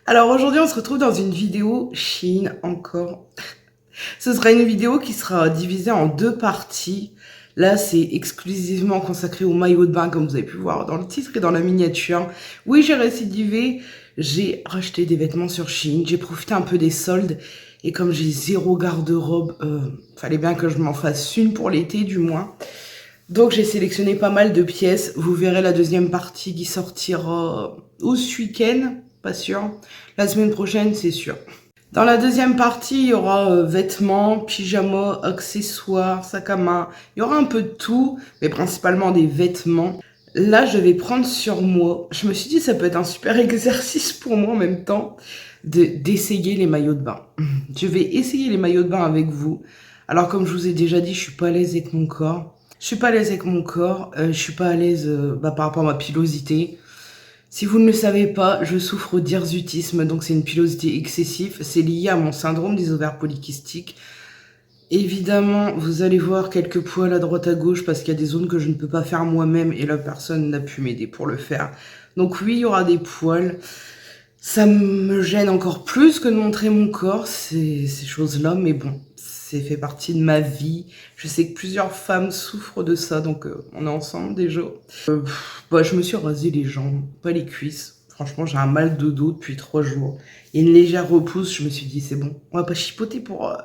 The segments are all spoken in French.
Alors aujourd'hui, on se retrouve dans une vidéo Shein encore. Ce sera une vidéo qui sera divisée en deux parties. Là, c'est exclusivement consacré au maillot de bain, comme vous avez pu voir dans le titre et dans la miniature. Oui, j'ai récidivé. J'ai racheté des vêtements sur Shein. J'ai profité un peu des soldes. Et comme j'ai zéro garde-robe, fallait bien que je m'en fasse une pour l'été, du moins. Donc, j'ai sélectionné pas mal de pièces. Vous verrez la deuxième partie qui sortira ou ce week-end, pas sûr. La semaine prochaine, c'est sûr. Dans la deuxième partie, il y aura vêtements, pyjamas, accessoires, sac à main. Il y aura un peu de tout, mais principalement des vêtements. Là, je vais prendre sur moi. Je me suis dit, ça peut être un super exercice pour moi en même temps d'essayer les maillots de bain. Je vais essayer les maillots de bain avec vous. Alors, comme je vous ai déjà dit, je suis pas à l'aise avec mon corps. Je suis pas à l'aise avec mon corps. Je suis pas à l'aise par rapport à ma pilosité. Si vous ne le savez pas, je souffre d'hirsutisme, donc c'est une pilosité excessive. C'est lié à mon syndrome des ovaires polykystiques. Évidemment, vous allez voir quelques poils à droite à gauche parce qu'il y a des zones que je ne peux pas faire moi-même et la personne n'a pu m'aider pour le faire. Donc oui, il y aura des poils. Ça me gêne encore plus que de montrer mon corps, ces choses-là, mais bon, c'est fait partie de ma vie. Je sais que plusieurs femmes souffrent de ça, donc on est ensemble déjà. Je me suis rasé les jambes, pas les cuisses. Franchement, j'ai un mal de dos depuis 3 jours. Il y a une légère repousse, je me suis dit, c'est bon, on va pas chipoter pour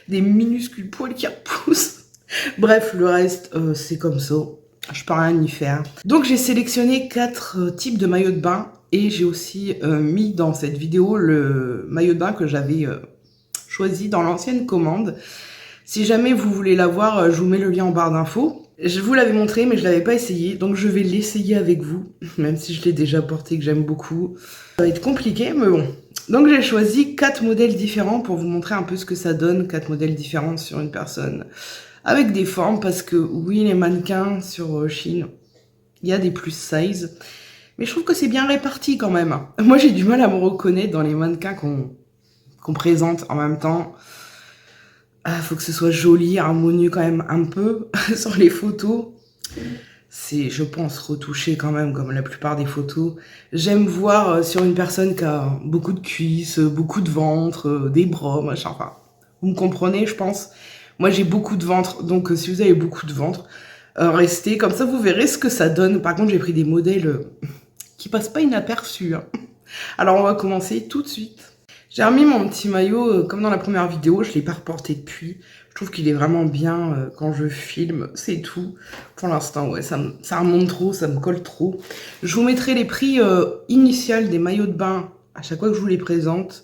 des minuscules poils qui repoussent. Bref, le reste, c'est comme ça. Je peux rien y faire. Donc, j'ai sélectionné 4 types de maillots de bain. Et j'ai aussi mis dans cette vidéo le maillot de bain que j'avais choisi dans l'ancienne commande. Si jamais vous voulez l'avoir, je vous mets le lien en barre d'infos. Je vous l'avais montré, mais je ne l'avais pas essayé. Donc je vais l'essayer avec vous, même si je l'ai déjà porté, que j'aime beaucoup. Ça va être compliqué, mais bon. Donc j'ai choisi 4 modèles différents pour vous montrer un peu ce que ça donne. 4 modèles différents sur une personne. Avec des formes, parce que oui, les mannequins sur Shein, il y a des plus size. Mais je trouve que c'est bien réparti quand même. Moi, j'ai du mal à me reconnaître dans les mannequins qu'on présente en même temps. Faut que ce soit joli, harmonieux quand même un peu sur les photos. C'est, je pense, retouché quand même comme la plupart des photos. J'aime voir sur une personne qui a beaucoup de cuisses, beaucoup de ventre, des bras, machin. Enfin, vous me comprenez, je pense. Moi, j'ai beaucoup de ventre, donc si vous avez beaucoup de ventre, restez. Comme ça, vous verrez ce que ça donne. Par contre, j'ai pris des modèles qui passe pas inaperçu. Hein. Alors on va commencer tout de suite. J'ai remis mon petit maillot comme dans la première vidéo, je ne l'ai pas reporté depuis. Je trouve qu'il est vraiment bien quand je filme, c'est tout. Pour l'instant, ouais, ça remonte trop, ça me colle trop. Je vous mettrai les prix initiaux des maillots de bain à chaque fois que je vous les présente.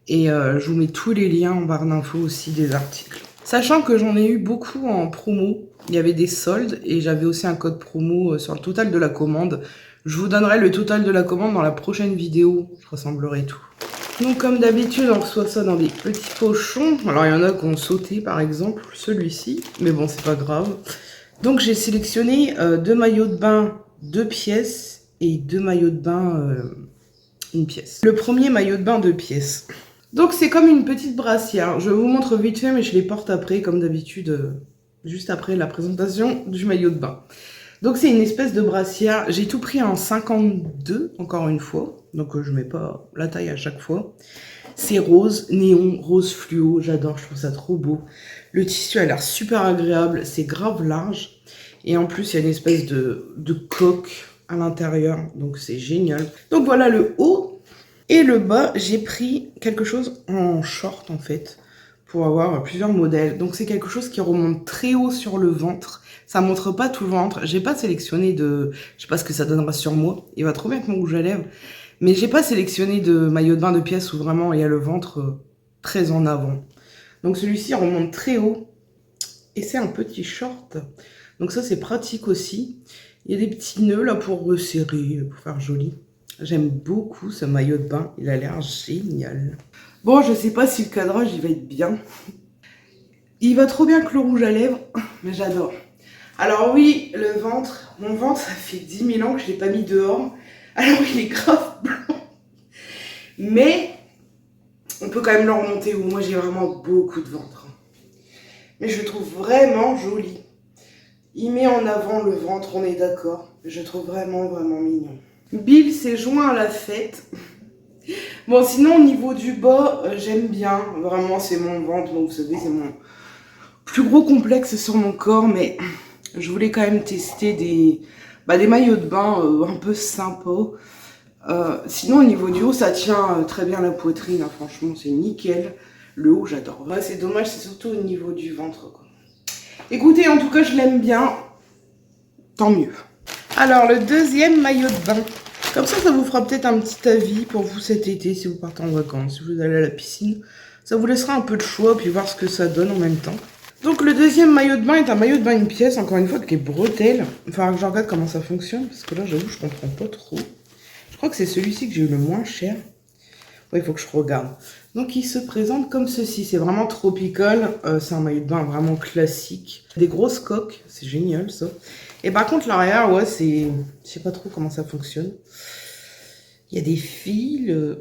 Et je vous mets tous les liens en barre d'infos aussi des articles. Sachant que j'en ai eu beaucoup en promo, il y avait des soldes et j'avais aussi un code promo sur le total de la commande. Je vous donnerai le total de la commande dans la prochaine vidéo. Je rassemblerai tout. Donc comme d'habitude, on reçoit ça dans des petits pochons. Alors il y en a qui ont sauté par exemple, celui-ci. Mais bon, c'est pas grave. Donc j'ai sélectionné 2 maillots de bain, 2 pièces. Et 2 maillots de bain, 1 pièce. Le premier maillot de bain, 2 pièces. Donc c'est comme une petite brassière. Je vous montre vite fait, mais je les porte après, comme d'habitude, juste après la présentation du maillot de bain. Donc c'est une espèce de brassière. J'ai tout pris en 52, encore une fois. Donc je mets pas la taille à chaque fois. C'est rose, néon, rose fluo. J'adore, je trouve ça trop beau. Le tissu a l'air super agréable. C'est grave large. Et en plus, il y a une espèce de coque à l'intérieur. Donc c'est génial. Donc voilà le haut. Et le bas, j'ai pris quelque chose en short en fait. Pour avoir plusieurs modèles. Donc c'est quelque chose qui remonte très haut sur le ventre. Ça montre pas tout le ventre. J'ai pas sélectionné de... Je sais pas ce que ça donnera sur moi. Il va trop bien avec mon rouge à lèvres. Mais j'ai pas sélectionné de maillot de bain de pièces où vraiment il y a le ventre très en avant. Donc celui-ci remonte très haut. Et c'est un petit short. Donc ça c'est pratique aussi. Il y a des petits nœuds là pour resserrer, pour faire joli. J'aime beaucoup ce maillot de bain. Il a l'air génial. Bon, je sais pas si le cadrage il va être bien. Il va trop bien que le rouge à lèvres. Mais j'adore. Alors oui, le ventre, mon ventre, ça fait 10 000 ans que je ne l'ai pas mis dehors. Alors il est grave blanc. Mais on peut quand même le remonter haut. Moi j'ai vraiment beaucoup de ventre. Mais je le trouve vraiment joli. Il met en avant le ventre, on est d'accord. Je le trouve vraiment, vraiment mignon. Bill s'est joint à la fête Bon, sinon, au niveau du bas, j'aime bien. Vraiment, c'est mon ventre. Donc, vous savez, c'est mon plus gros complexe sur mon corps. Mais je voulais quand même tester des maillots de bain un peu sympas. Sinon, au niveau du haut, ça tient très bien la poitrine. Hein, franchement, c'est nickel. Le haut, j'adore. Ouais, c'est dommage, c'est surtout au niveau du ventre, quoi. Écoutez, en tout cas, je l'aime bien. Tant mieux. Alors, le deuxième maillot de bain. Comme ça vous fera peut-être un petit avis pour vous cet été, si vous partez en vacances, si vous allez à la piscine. Ça vous laissera un peu de choix, puis voir ce que ça donne en même temps. Donc, le deuxième maillot de bain est un maillot de bain une pièce, encore une fois, avec les bretelles. Il va falloir que je regarde comment ça fonctionne, parce que là, j'avoue, je comprends pas trop. Je crois que c'est celui-ci que j'ai eu le moins cher. Ouais, il faut que je regarde. Donc, il se présente comme ceci. C'est vraiment tropical. C'est un maillot de bain vraiment classique. Des grosses coques. C'est génial, ça. Et par contre, l'arrière, ouais, c'est... Je sais pas trop comment ça fonctionne. Il y a des fils. Je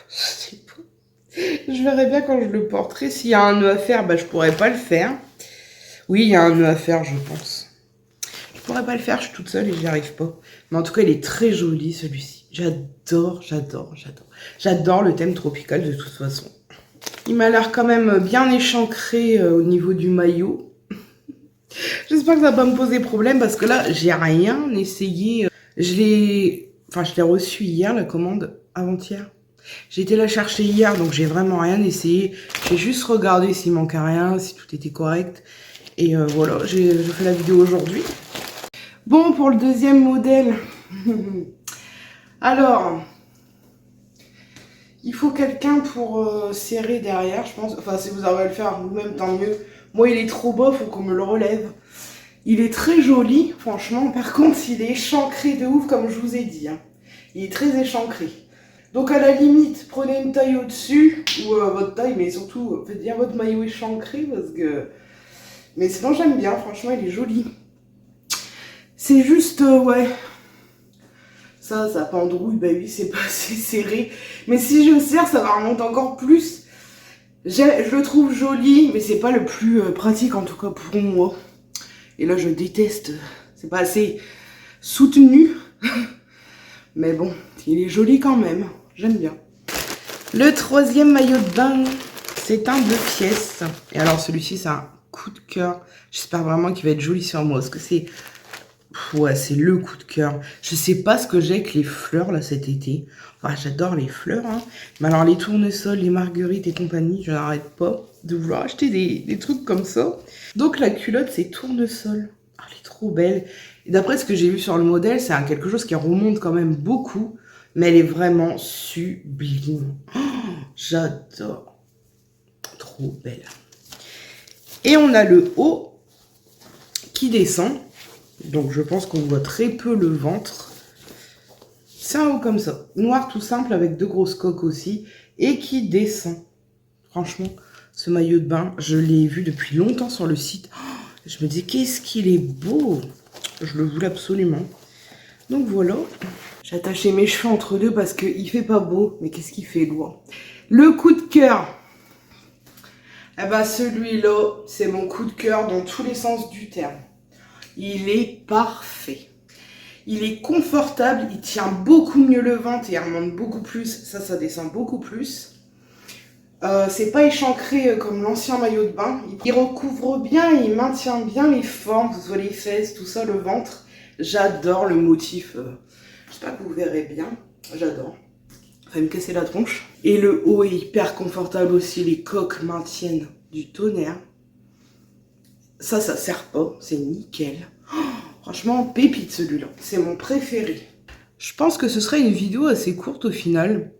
sais pas. Je verrai bien quand je le porterai. S'il y a un nœud à faire, je pourrais pas le faire. Oui, il y a un nœud à faire, je pense. Je pourrais pas le faire, je suis toute seule et j'y arrive pas. Mais en tout cas, il est très joli, celui-ci. J'adore, j'adore, j'adore. J'adore le thème tropical de toute façon. Il m'a l'air quand même bien échancré au niveau du maillot. J'espère que ça va pas me poser problème parce que là, j'ai rien essayé. Je l'ai reçu hier, la commande, avant-hier. J'ai été la chercher hier, donc j'ai vraiment rien essayé. J'ai juste regardé s'il manquait rien, si tout était correct. Et voilà, je fais la vidéo aujourd'hui. Bon, pour le deuxième modèle... Alors, il faut quelqu'un pour serrer derrière, je pense. Enfin, si vous arrivez à le faire vous-même, tant mieux. Moi, il est trop bas, faut qu'on me le relève. Il est très joli, franchement. Par contre, il est échancré de ouf, comme je vous ai dit. Hein. Il est très échancré. Donc, à la limite, prenez une taille au-dessus, ou votre taille, mais surtout, faites bien votre maillot échancré, parce que... Mais sinon, j'aime bien, franchement, il est joli. C'est juste, ouais... Ça pendrouille, bah oui, c'est pas assez serré. Mais si je serre, ça va remonter encore plus. Je le trouve joli, mais c'est pas le plus pratique, en tout cas pour moi. Et là, je déteste. C'est pas assez soutenu. Mais bon, il est joli quand même. J'aime bien. Le troisième maillot de bain, c'est un 2 pièces. Et alors, celui-ci, c'est un coup de cœur. J'espère vraiment qu'il va être joli sur moi, parce que c'est... Ouais, c'est le coup de cœur. Je sais pas ce que j'ai avec les fleurs, là, cet été. Enfin, j'adore les fleurs, hein. Mais alors, les tournesols, les marguerites et compagnie, je n'arrête pas de vouloir acheter des trucs comme ça. Donc, la culotte, c'est tournesol. Oh, elle est trop belle. Et d'après ce que j'ai vu sur le modèle, c'est quelque chose qui remonte quand même beaucoup. Mais elle est vraiment sublime. Oh, j'adore. Trop belle. Et on a le haut qui descend. Donc je pense qu'on voit très peu le ventre. C'est un haut comme ça. Noir tout simple avec 2 grosses coques aussi. Et qui descend. Franchement, ce maillot de bain, je l'ai vu depuis longtemps sur le site. Oh, je me dis, qu'est-ce qu'il est beau. Je le voulais absolument. Donc voilà. J'ai attaché mes cheveux entre deux parce qu'il fait pas beau. Mais qu'est-ce qu'il fait loin. Le coup de cœur. Eh ben celui-là, c'est mon coup de cœur dans tous les sens du terme. Il est parfait. Il est confortable, il tient beaucoup mieux le ventre et il remonte beaucoup plus. Ça descend beaucoup plus. C'est pas échancré comme l'ancien maillot de bain. Il recouvre bien, il maintient bien les formes, que ce soit les fesses, tout ça, le ventre. J'adore le motif. J'espère que vous verrez bien. J'adore. Ça va me casser la tronche. Et le haut est hyper confortable aussi. Les coques maintiennent du tonnerre. Ça sert pas. C'est nickel. Oh, franchement, pépite celui-là. C'est mon préféré. Je pense que ce serait une vidéo assez courte au final.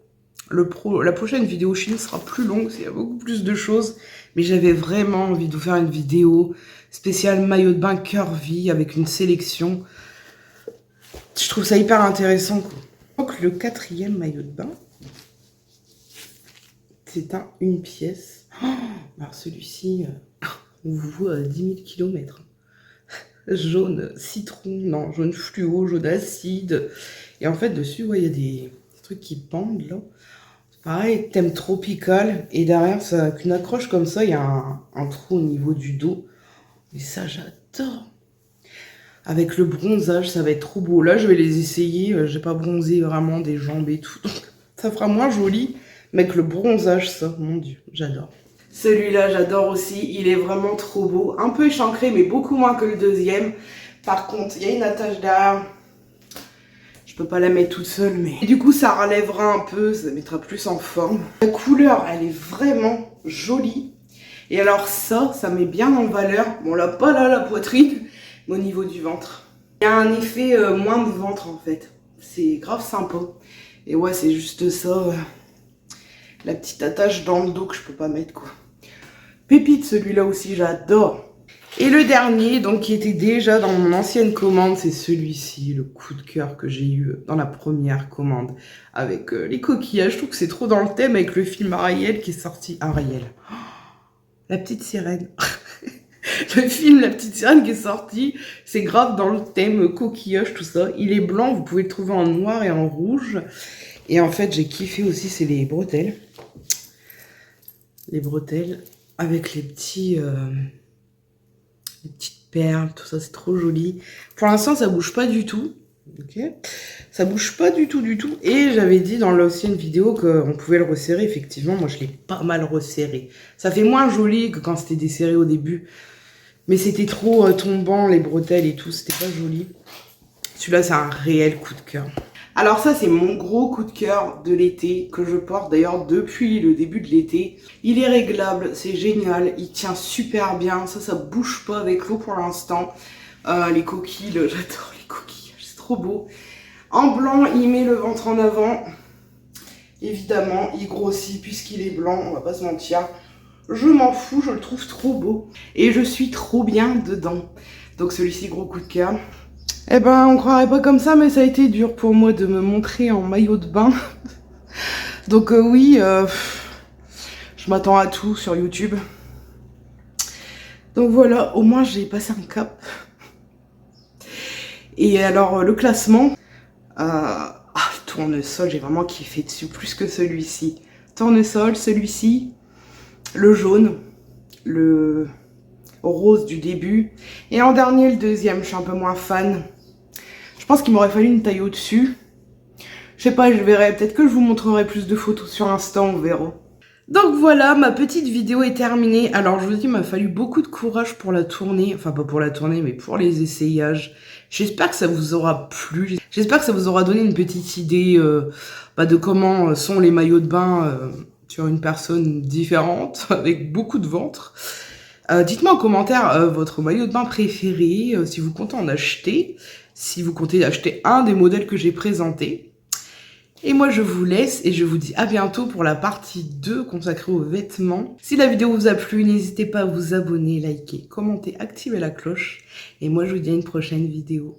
La prochaine vidéo Chine sera plus longue. Il y a beaucoup plus de choses. Mais j'avais vraiment envie de vous faire une vidéo spéciale maillot de bain curvy avec une sélection. Je trouve ça hyper intéressant, quoi. Donc le quatrième maillot de bain, c'est un une pièce. Oh, alors celui-ci, on vous voit à 10 000 km. Jaune citron, non, jaune fluo, jaune acide. Et en fait, dessus, ouais, il y a des trucs qui pendent, là. Pareil, thème tropical. Et derrière, ça, avec une accroche comme ça, il y a un trou au niveau du dos. Mais ça, j'adore. Avec le bronzage, ça va être trop beau. Là, je vais les essayer. J'ai pas bronzé vraiment des jambes et tout. Donc, Ça fera moins joli. Mais avec le bronzage, ça, mon Dieu, j'adore. Celui-là, j'adore aussi. Il est vraiment trop beau. Un peu échancré, mais beaucoup moins que le deuxième. Par contre, il y a une attache derrière. Je peux pas la mettre toute seule, mais... Et du coup, ça relèvera un peu, ça mettra plus en forme. La couleur, elle est vraiment jolie. Et alors ça met bien en valeur. Bon, là, pas là, la poitrine, mais au niveau du ventre. Il y a un effet moins de ventre, en fait. C'est grave sympa. Et ouais, c'est juste ça. La petite attache dans le dos que je peux pas mettre, quoi. Pépite, celui-là aussi, j'adore. Et le dernier, donc qui était déjà dans mon ancienne commande, c'est celui-ci, le coup de cœur que j'ai eu dans la première commande avec les coquillages. Je trouve que c'est trop dans le thème avec le film Ariel qui est sorti. Ariel, oh, la petite sirène. Le film La Petite Sirène qui est sorti, c'est grave dans le thème coquillage, tout ça. Il est blanc, vous pouvez le trouver en noir et en rouge. Et en fait, j'ai kiffé aussi, c'est les bretelles. Les bretelles avec les petites perles, tout ça, c'est trop joli. Pour l'instant, ça bouge pas du tout. Ok, ça bouge pas du tout. Et j'avais dit dans l'ancienne vidéo qu'on pouvait le resserrer. Effectivement, moi, je l'ai pas mal resserré. Ça fait moins joli que quand c'était desserré au début. Mais c'était trop tombant, les bretelles et tout. C'était pas joli. Celui-là, c'est un réel coup de cœur. Alors ça, c'est mon gros coup de cœur de l'été, que je porte d'ailleurs depuis le début de l'été. Il est réglable, c'est génial, il tient super bien, ça bouge pas avec l'eau pour l'instant. Les coquilles, j'adore les coquilles, c'est trop beau. En blanc, il met le ventre en avant. Évidemment, il grossit puisqu'il est blanc, on va pas se mentir. Je m'en fous, je le trouve trop beau. Et je suis trop bien dedans. Donc celui-ci, gros coup de cœur. Eh ben, on croirait pas comme ça, mais ça a été dur pour moi de me montrer en maillot de bain. Donc oui, je m'attends à tout sur YouTube. Donc voilà, au moins j'ai passé un cap. Et alors, le classement, tournesol, j'ai vraiment kiffé dessus, plus que celui-ci. Tournesol, celui-ci, le jaune, le rose du début. Et en dernier, le deuxième, je suis un peu moins fan. Je pense qu'il m'aurait fallu une taille au-dessus. Je sais pas, je verrai. Peut-être que je vous montrerai plus de photos sur Insta, on verra. Donc voilà, ma petite vidéo est terminée. Alors je vous dis, il m'a fallu beaucoup de courage pour la tourner. Enfin, pas pour la tourner, mais pour les essayages. J'espère que ça vous aura plu. J'espère que ça vous aura donné une petite idée de comment sont les maillots de bain sur une personne différente, avec beaucoup de ventre. Dites-moi en commentaire votre maillot de bain préféré, si vous comptez en acheter. Si vous comptez acheter un des modèles que j'ai présentés. Et moi, je vous laisse et je vous dis à bientôt pour la partie 2 consacrée aux vêtements. Si la vidéo vous a plu, n'hésitez pas à vous abonner, liker, commenter, activer la cloche. Et moi, je vous dis à une prochaine vidéo.